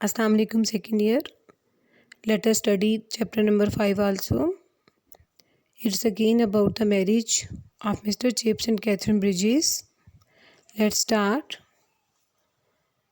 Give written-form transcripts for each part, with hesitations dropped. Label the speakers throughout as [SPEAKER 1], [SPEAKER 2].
[SPEAKER 1] Assalamu alaikum second year. Let us study chapter number 5 also. It's again about the marriage of Mr. Chips and Catherine Bridges. Let's start.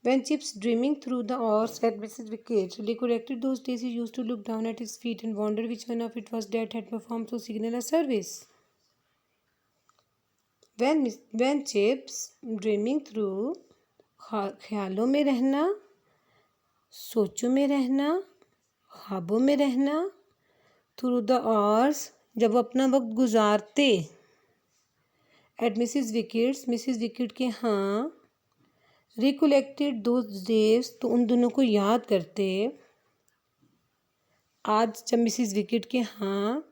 [SPEAKER 1] When Chips dreaming through the oars at Mrs. Wicket's recollected those days, he used to look down at his feet and wonder which one of it was that had performed so signal a service. When Chips dreaming through ख्यालों में रहना, सोचों में रहना, ख्वाबों में रहना, through the hours जब वो अपना वक्त गुजारते, एट मिसिज़ विकेट के यहाँ, रिकोलेक्टेड दोज डेज तो उन दोनों को याद करते। आज जब मिसिज़ विकेट के यहाँ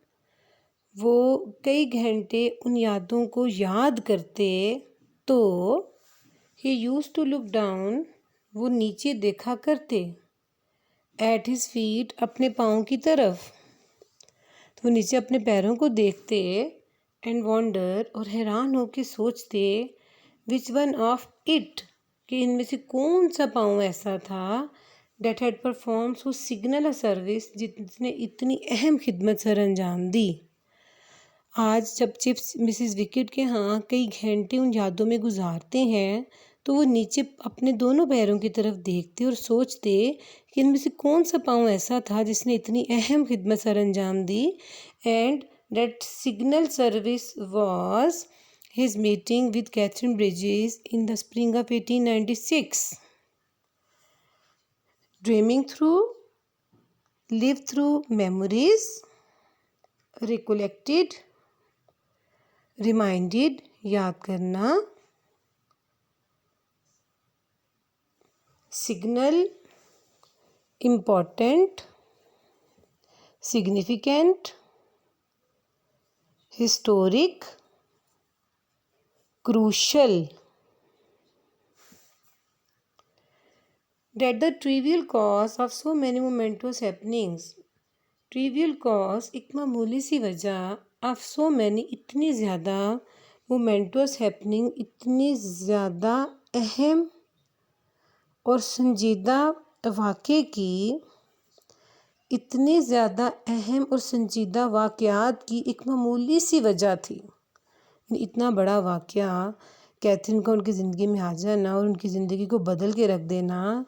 [SPEAKER 1] वो कई घंटे उन यादों को याद करते तो ही यूज़ टू लुक डाउन वो नीचे देखा करते, एट हिज फीट अपने पाँव की तरफ, तो वो नीचे अपने पैरों को देखते, एंड वॉन्डर और हैरान हो के सोचते, विच वन ऑफ इट कि इनमें से कौन सा पाँव ऐसा था, that had perform so signal a service जिसने इतनी अहम खिदमत सर अंजाम दी। आज जब चिप्स मिसिज़ विकेट के यहाँ कई घंटे उन यादों में गुजारते हैं तो वो नीचे अपने दोनों पैरों की तरफ देखते और सोचते कि इनमें से कौन सा पाँव ऐसा था जिसने इतनी अहम खिदमत सर अंजाम दी, and that signal service was his meeting with Catherine Bridges in the spring of 1896. Dreaming through, live through memories, recollected, reminded याद करना, signal important, significant, historic, crucial. That the trivial cause of so many momentous happenings, trivial cause एक मामूली सी वजह, of so many इतनी ज़्यादा momentous happening, इतनी ज़्यादा अहम और संजीदा वाक़े की, इतनी ज़्यादा अहम और संजीदा वाक़यात की एक मामूली सी वजह थी। इतना बड़ा वाक़या कैथरीन का उनकी ज़िंदगी में आ जाना और उनकी ज़िंदगी को बदल के रख देना,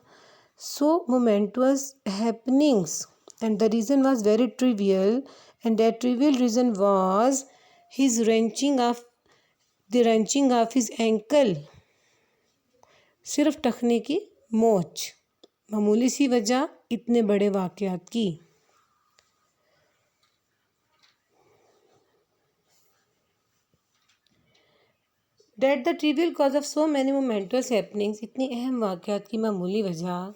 [SPEAKER 1] so momentous happenings, and the reason was very trivial, and that trivial reason was the wrenching of his ankle. सिर्फ टखने की मोच, मामूली सी वजह इतने बड़े वाक़यात की। That the trivial cause of so many momentous happenings, इतनी अहम वाक़यात की मामूली वजह,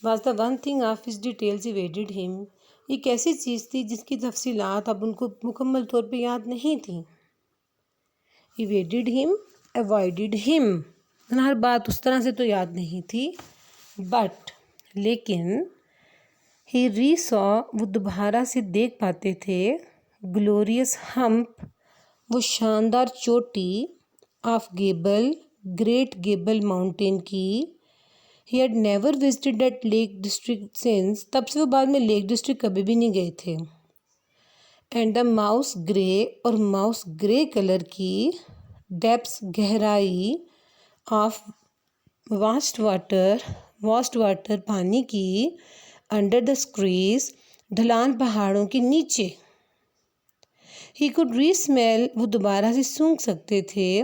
[SPEAKER 1] was the one thing of his details evaded him, एक ऐसी चीज़ थी जिसकी तफसीलात अब उनको मुकम्मल तौर पे याद नहीं थी। evaded him, avoided him, हर बात उस तरह से तो याद नहीं थी, बट लेकिन ही रीसॉ वो दोबारा से देख पाते थे, ग्लोरियस हम्प वो शानदार चोटी, of Gable great Gable mountain की, he had never visited that lake district since, तब से वो बाद में लेक डिस्ट्रिक्ट कभी भी नहीं गए थे, एंड द माउस ग्रे और माउस ग्रे कलर की, डेप्स गहराई, ऑफ वास्ट वाटर पानी की, अंडर द स्क्रीज ढलान पहाड़ों के नीचे, ही कुड री स्मेल वो दोबारा से सूंघ सकते थे,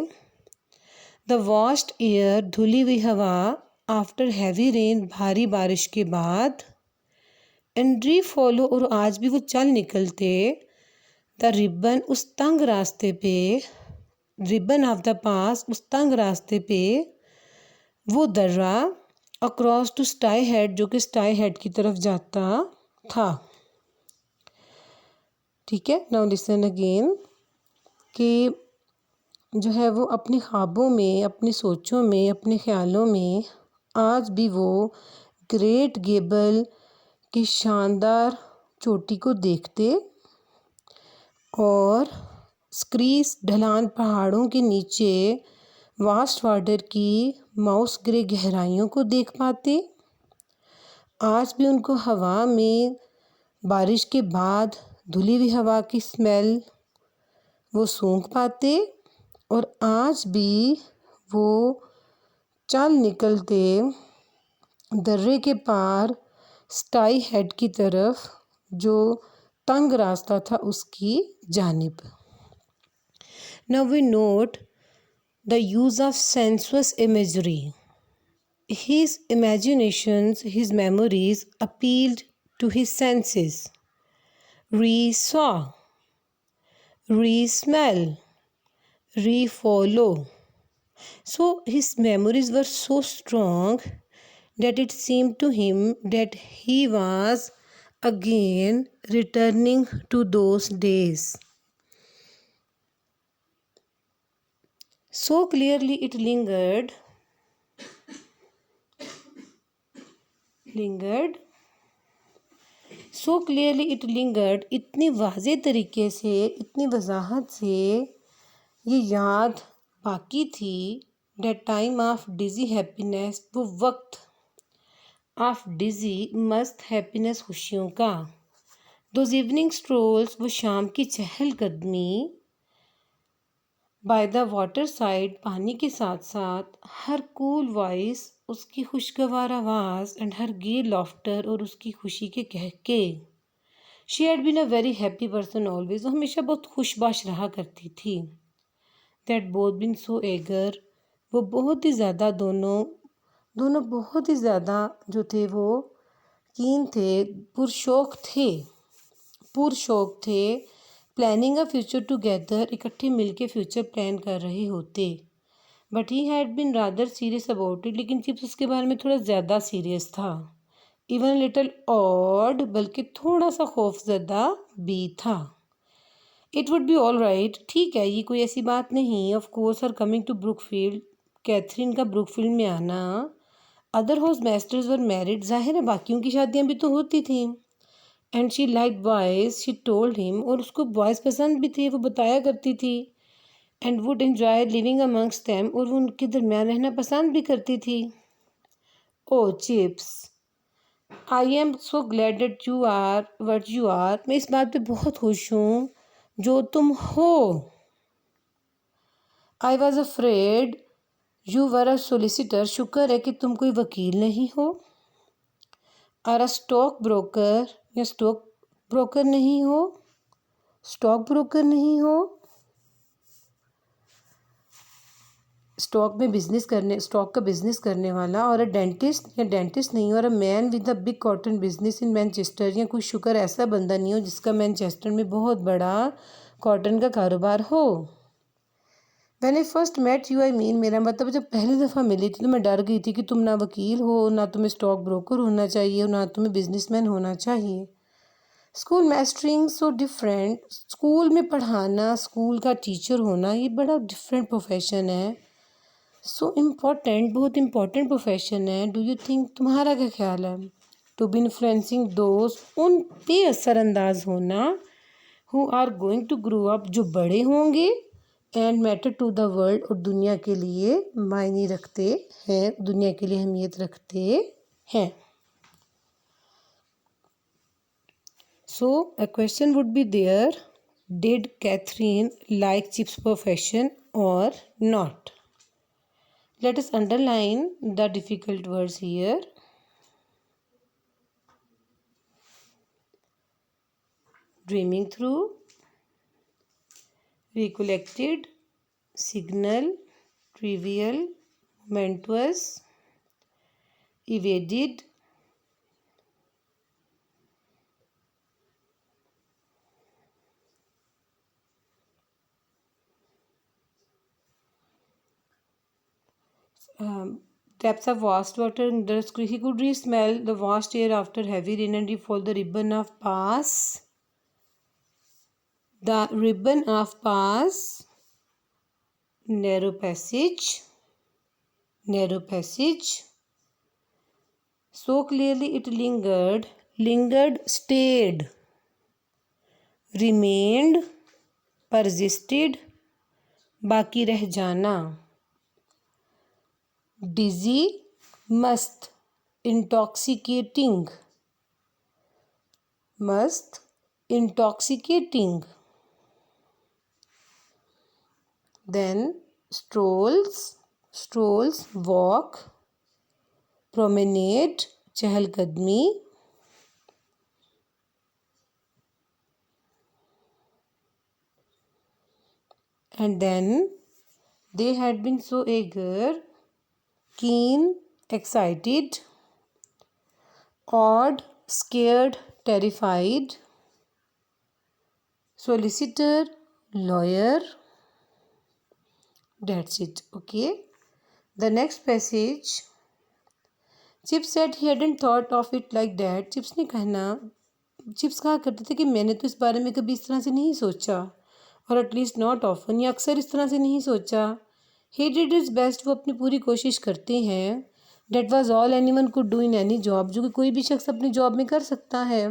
[SPEAKER 1] द वॉश्ड एयर धुली हुई हवा, आफ्टर हैवी रेन भारी बारिश के बाद, एंड री फॉलो और आज भी वो चल निकलते, द रिबन उस तंग रास्ते पे, रिबन ऑफ द पास उस तंग रास्ते पे, वो दर्रा, अक्रॉस टू स्टाई हेड जो कि स्टाई हेड की तरफ जाता था। ठीक है, नाउ लिसन अगेन कि जो है वो अपने ख्वाबों में, अपनी सोचों में, अपने ख़्यालों में आज भी वो ग्रेट गेबल की शानदार चोटी को देखते और स्क्रीस ढलान पहाड़ों के नीचे वास्ट वाटर की माउस ग्रे गहराइयों को देख पाते, आज भी उनको हवा में बारिश के बाद धुली हुई हवा की स्मेल वो सूंघ पाते, और आज भी वो चल निकलते दर्रे के पार स्टाई हेड की तरफ, जो तंग रास्ता था उसकी जानिब। Now we note the use of sensuous imagery. His imaginations, his memories appealed to his senses. Re-saw, re-smell, re-follow. So his memories were so strong that it seemed to him that he was again returning to those days. So clearly it lingered, so clearly it lingered, इतनी वाज़े तरीके से, इतनी वजाहत से ये याद बाकी थी, that time of dizzy happiness, वो वक्त of dizzy मस्त happiness, खुशियों का, those evening strolls, वो शाम की चहलकदमी, by the water side, पानी के साथ साथ, हर cool voice, उसकी खुशगवार आवाज़, and her gay laughter, और उसकी खुशी के कहके। She had been a very happy person always, वो हमेशा बहुत खुशबाश रहा करती थी। That both been so eager, वो बहुत ही ज़्यादा दोनों बहुत ही ज़्यादा जो थे वो कीन थे, पुरशौक थे, प्लानिंग अ फ्यूचर टुगेदर, इकट्ठे मिलके फ्यूचर प्लान कर रहे होते। But he had been rather serious about it, लेकिन चिप्स उसके बारे में थोड़ा ज़्यादा सीरियस था। इवन लिटिल ऑड, बल्कि थोड़ा सा खौफजदा भी था। It would be all right, ठीक है, ये कोई ऐसी बात नहीं। Of course her coming to Brookfield, Katherine का ब्रुकफील्ड में आना। Other house masters were married, जाहिर है बाकियों की शादियाँ भी तो होती थी। And she like boys, she told him, और उसको बॉयज़ पसंद भी थे, वो बताया करती थी। And would enjoy living amongst them, और वो उनके दरमियान रहना पसंद भी करती थी। O Chips, I am so glad that you are what you are, मैं इस बात पे बहुत खुश हूँ जो तुम हो। I was afraid you were a solicitor, शुक्र है कि तुम कोई वकील नहीं हो। आर अ स्टॉक ब्रोकर, या स्टॉक ब्रोकर नहीं हो, स्टॉक ब्रोकर नहीं हो। स्टॉक का बिजनेस करने वाला, और अ डेंटिस्ट, या डेंटिस्ट नहीं हो। और a man with a big cotton business in Manchester, या कोई शुक्र ऐसा बंदा नहीं हो जिसका मैनचेस्टर में बहुत बड़ा कॉटन का कारोबार हो। When I first met you, I mean, मेरा मतलब जब पहली दफ़ा मिली थी तो मैं डर गई थी कि तुम ना वकील हो, ना तुम्हें स्टॉक ब्रोकर होना चाहिए, और ना तुम्हें बिजनेसमैन होना चाहिए। School mastering so different, school में पढ़ाना, स्कूल का टीचर होना, ये बड़ा डिफरेंट प्रोफेशन है। सो इम्पॉर्टेंट, बहुत इम्पॉर्टेंट प्रोफेशन है। डू यू थिंक, तुम्हारा क्या ख्याल है? टू बी इन्फ्लुएंसिंग दोस्त, उन पे असरअंदाज होना, who are going to grow up, जो बड़े होंगे, and matter to the world, और दुनिया के लिए मायने रखते हैं, दुनिया के लिए अहमियत रखते हैं। So a question would be there, did Catherine like Chips profession और not? Let us underline the difficult words here. Dreaming through, recollected, signal, trivial, momentous, evaded, depths of vast water in the screw. He could smell the vast air after heavy rain, and he followed the ribbon of pass. The ribbon of pass, narrow passage, narrow passage. So clearly it lingered, lingered, stayed, remained, persisted, बाकी रह जाना, डिजी, मस्त, intoxicating, must intoxicating. Then strolls, walk, promenade, चहलकदमी. And then they had been so eager, keen, excited, awed, scared, terrified, solicitor, lawyer. That's it. Okay. The next passage. Chips said he hadn't thought of it like that. Chips कहा करते थे कि मैंने तो इस बारे में कभी इस तरह से नहीं सोचा, और एटलीस्ट नॉट ऑफन, या अक्सर इस तरह से नहीं सोचा. ही डिड हिज बेस्ट, वो अपनी पूरी कोशिश करते हैं. That was all anyone could do in any job, जो कि कोई भी शख्स अपनी जॉब में कर सकता है.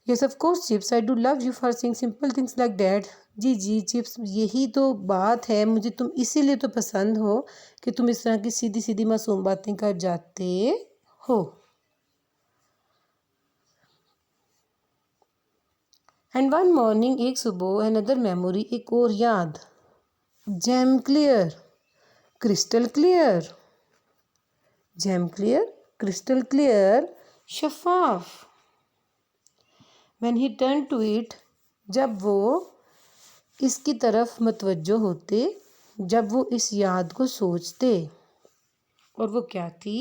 [SPEAKER 1] Yes of course chips, I do love you for saying simple things like that. जी जी चिप्स, यही तो बात है, मुझे तुम इसीलिए तो पसंद हो कि तुम इस तरह की सीधी सीधी मासूम बातें कर जाते हो. एंड वन मॉर्निंग, एक सुबह, अनदर मेमोरी, एक और याद. Gem clear, crystal clear. Gem clear, crystal clear, शफाफ. When he turn to it, जब वो इसकी तरफ मतवज्जो होते, जब वो इस याद को सोचते. और वो क्या थी?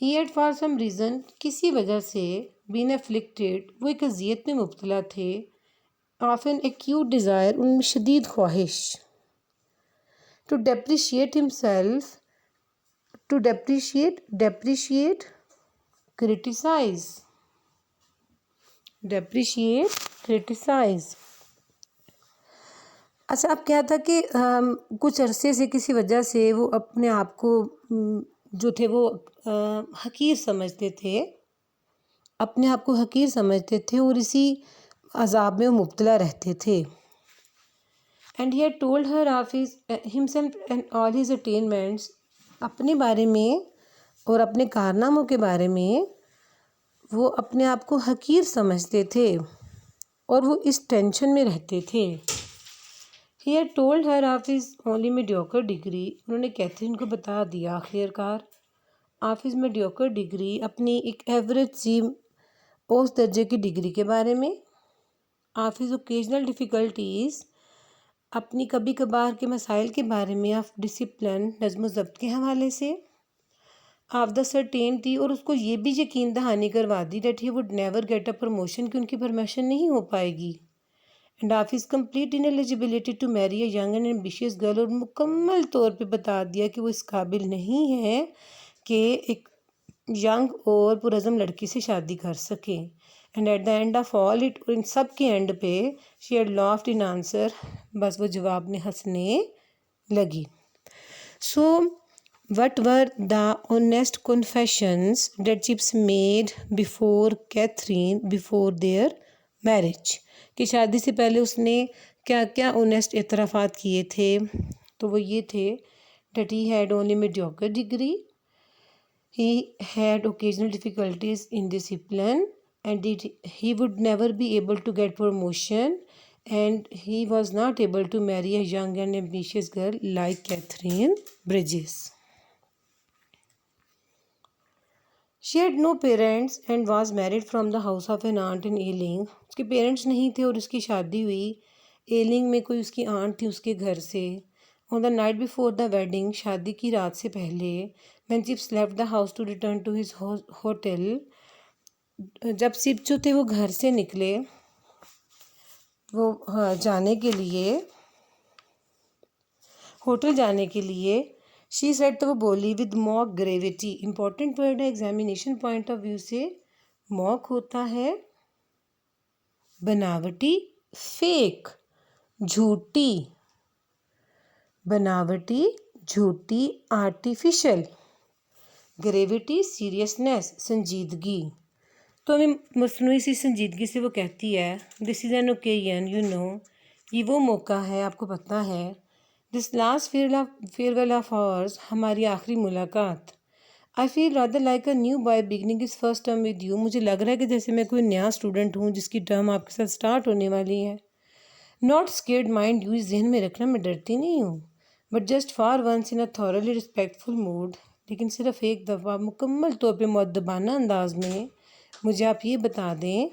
[SPEAKER 1] He had for some reason, किसी वजह से, बीन एफ्लिक्टेड, वो एक अजियत में मुब्तला थे. ऑफ एन एक्यूट डिज़ायर, उनमें शदीद ख्वाहिश. To depreciate himself, to depreciate, criticise. Depreciate, criticise. अच्छा, अब क्या था कि कुछ अरसे से किसी वजह से वो अपने आप को जो थे वो हकीर समझते थे, अपने आप को हकीर समझते थे, और इसी अजाब में वो मुब्तला रहते थे. And he had told her of himself and all his attainments, अपने बारे में और अपने कारनामों के बारे में वो अपने आप को हकीर समझते थे, और वो इस टेंशन में रहते थे. He had told her of his only mediocre degree, उन्होंने कैथरीन को बता दिया आखिरकार ऑफ हिज मीडियोकर डिग्री, अपनी एक एवरेज सी औसत दर्जे की डिग्री के बारे में. ऑफ हिज ओकेजनल डिफ़िकल्टीज़, अपनी कभी कभार के मसाइल के बारे में. ऑफ डिसिप्लिन, नज़्म व ज़ब्त के हवाले से. ऑफ द सर्टेनिटी, और उसको ये भी यकीन दहानी करवा दी that he would never get a promotion, कि उनकी प्रमोशन नहीं हो पाएगी. And of his complete ineligibility to marry a young and ambitious girl, और मुकम्मल तौर पे बता दिया कि वो इस काबिल नहीं है कि एक यंग और पुरज़म लड़की से शादी कर सके. And at the end of all it, इन सब के एंड पे, she had laughed in answer, बस वो जवाब में हंसने लगी. So what were the honest confessions that Chips made before Catherine, before their marriage, कि शादी से पहले उसने क्या क्या ऑनेस्ट एतराफ़ात किए थे. तो वो ये थे that he had only mediocre degree, he had occasional difficulties in discipline, and he would never be able to get promotion, and he was not able to marry a young and ambitious girl like Catherine Bridges. She had no parents and was married from the house of an aunt in Ealing. उसके parents नहीं थे और उसकी शादी हुई एलिंग में कोई उसकी आंट थी उसके घर से. On the night before the wedding, शादी की रात से पहले, when Chips left the house to return to his hotel, जब चिप जो थे वो घर से निकले वो जाने के लिए, होटल जाने के लिए, शी सेड, तो वो बोली with mock gravity. Important word है एग्जामिनेशन पॉइंट ऑफ व्यू से. मॉक होता है बनावटी, फेक, झूठी. बनावटी, झूठी, आर्टिफिशियल. ग्रेविटी, सीरियसनेस, संजीदगी. तो हमें मसनूई सी संजीदगी से वो कहती है, this is an occasion, you know, ये वो मौका है, आपको पता है. This last farewell of hours, हमारी आखिरी मुलाकात. I feel rather like a new boy beginning is first term with you. मुझे लग रहा है कि जैसे मैं कोई नया स्टूडेंट हूँ जिसकी टर्म आपके साथ स्टार्ट होने वाली है। नॉट स्केर्ड माइंड यू, इस जहन में रखना मैं डरती नहीं हूँ, but just for once in a thoroughly respectful mood, लेकिन सिर्फ एक दफ़ा मुकम्मल तौर पे मुअद्दबाना अंदाज में मुझे आप ये बता दें,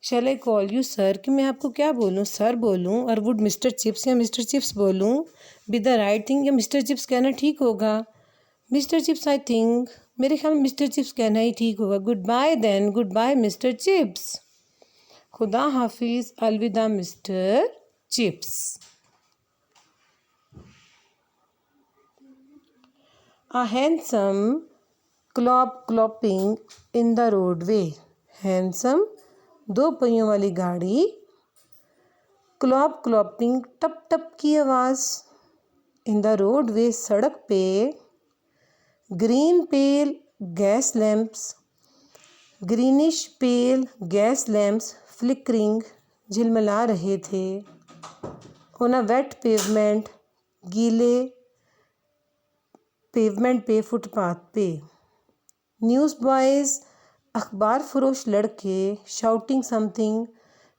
[SPEAKER 1] शैल आई कॉल यू सर, कि मैं आपको क्या बोलूँ, सर बोलूँ, और वुड मिस्टर चिप्स या मिस्टर चिप्स बोलूँ बी द राइट थिंग, या मिस्टर चिप्स कहना ठीक होगा? मिस्टर चिप्स आई थिंक, मेरे ख्याल में मिस्टर चिप्स कहना ही ठीक होगा। Goodbye then, goodbye mister Chips. खुदा हाफिज़, अलविदा mister Chips. A handsome clopping in the roadway. Handsome, दो पहियों वाली गाड़ी, क्लॉपिंग, टप टप की आवाज़, इन द रोडवे, सड़क पे, ग्रीन पेल गैस लैम्प्स, ग्रीनिश पेल गैस लैम्प्स फ्लिकरिंग, झिलमिला रहे थे, ऑन अ वेट पेवमेंट, गीले पेवमेंट पे, फुटपाथ पे, न्यूज़ बॉयज़, अखबार फरोश लड़के, शाउटिंग समथिंग,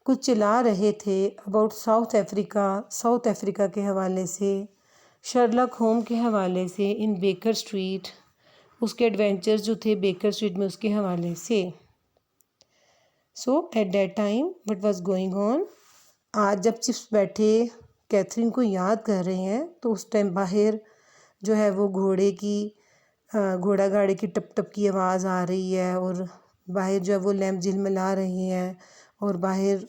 [SPEAKER 1] कुछ चिल्ला रहे थे, अबाउट साउथ अफ्रीका के हवाले से, शर्लक होम के हवाले से, इन बेकर स्ट्रीट, उसके एडवेंचर्स जो थे बेकर स्ट्रीट में उसके हवाले से। So at that time what was going on, आज जब चिप्स बैठे कैथरीन को याद कर रहे हैं तो उस टाइम बाहर जो है वो घोड़ा गाड़ी की टप टप की आवाज़ आ रही है, और बाहर जो है वो लैंप झिलमिला रहे हैं, और बाहर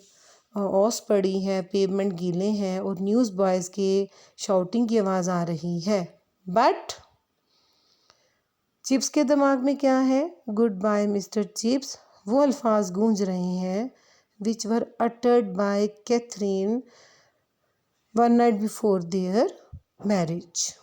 [SPEAKER 1] ओस पड़ी है, पेवमेंट गीले हैं, और न्यूज़ बॉयज़ के शाउटिंग की आवाज़ आ रही है। बट चिप्स के दिमाग में क्या है? गुड बाय मिस्टर चिप्स, वो अल्फाज गूंज रहे हैं which were uttered by Catherine one night before their marriage.